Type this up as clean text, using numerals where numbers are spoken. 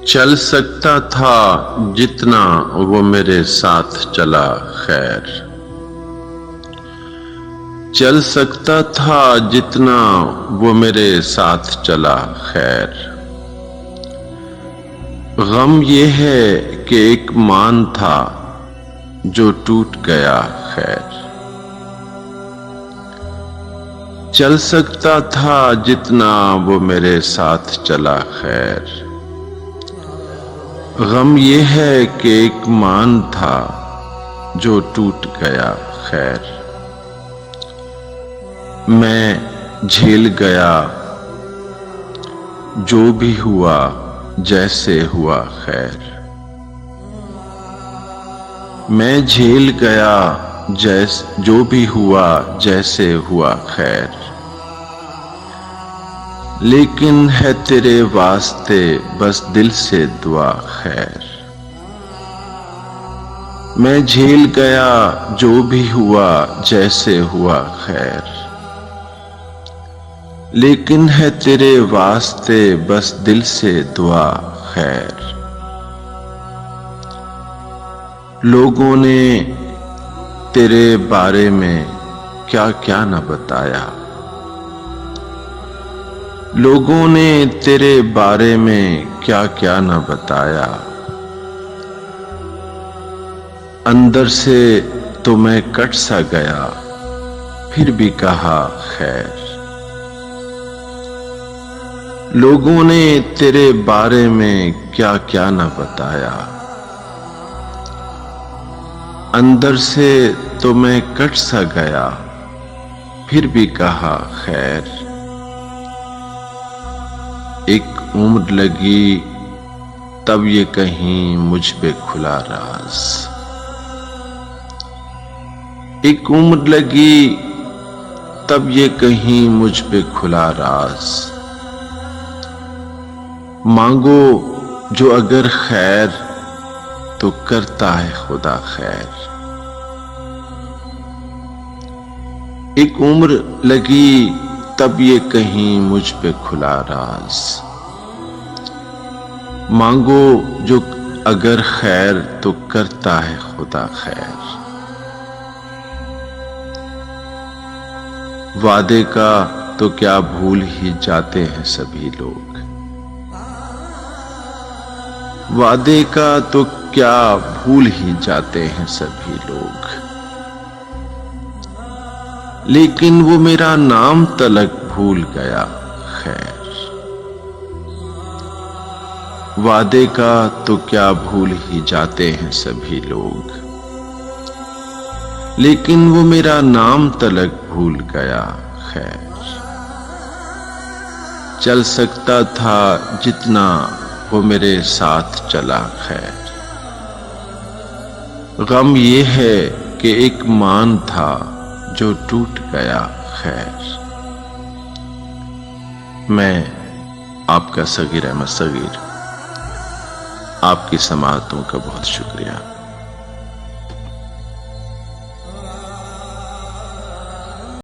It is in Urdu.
چل سکتا تھا جتنا وہ میرے ساتھ چلا خیر، چل سکتا تھا جتنا وہ میرے ساتھ چلا خیر۔ غم یہ ہے کہ ایک مان تھا جو ٹوٹ گیا خیر، چل سکتا تھا جتنا وہ میرے ساتھ چلا خیر۔ غم یہ ہے کہ ایک مان تھا جو ٹوٹ گیا خیر۔ میں جھیل گیا جو بھی ہوا جیسے ہوا خیر، میں جھیل گیا جو بھی ہوا جیسے ہوا خیر۔ لیکن ہے تیرے واسطے بس دل سے دعا خیر، میں جھیل گیا جو بھی ہوا جیسے ہوا خیر۔ لیکن ہے تیرے واسطے بس دل سے دعا خیر۔ لوگوں نے تیرے بارے میں کیا کیا نہ بتایا، لوگوں نے تیرے بارے میں کیا کیا نہ بتایا۔ اندر سے تو میں کٹ سا گیا پھر بھی کہا خیر، لوگوں نے تیرے بارے میں کیا کیا نہ بتایا۔ اندر سے تو میں کٹ سا گیا پھر بھی کہا خیر۔ ایک عمر لگی تب یہ کہیں مجھ پہ کھلا راز، ایک عمر لگی تب یہ کہیں مجھ پہ کھلا راز۔ مانگو جو اگر خیر تو کرتا ہے خدا خیر۔ ایک عمر لگی تب یہ کہیں مجھ پہ کھلا راز، مانگو جو اگر خیر تو کرتا ہے خدا خیر۔ وعدے کا تو کیا بھول ہی جاتے ہیں سبھی لوگ، وعدے کا تو کیا بھول ہی جاتے ہیں سبھی لوگ۔ لیکن وہ میرا نام تلک بھول گیا خیر، وعدے کا تو کیا بھول ہی جاتے ہیں سبھی لوگ۔ لیکن وہ میرا نام تلک بھول گیا خیر، چل سکتا تھا جتنا وہ میرے ساتھ چلا خیر۔ غم یہ ہے کہ ایک مان تھا جو ٹوٹ گیا خیر۔ میں آپ کا صغیر احمد صغیر، آپ کی سماعتوں کا بہت شکریہ۔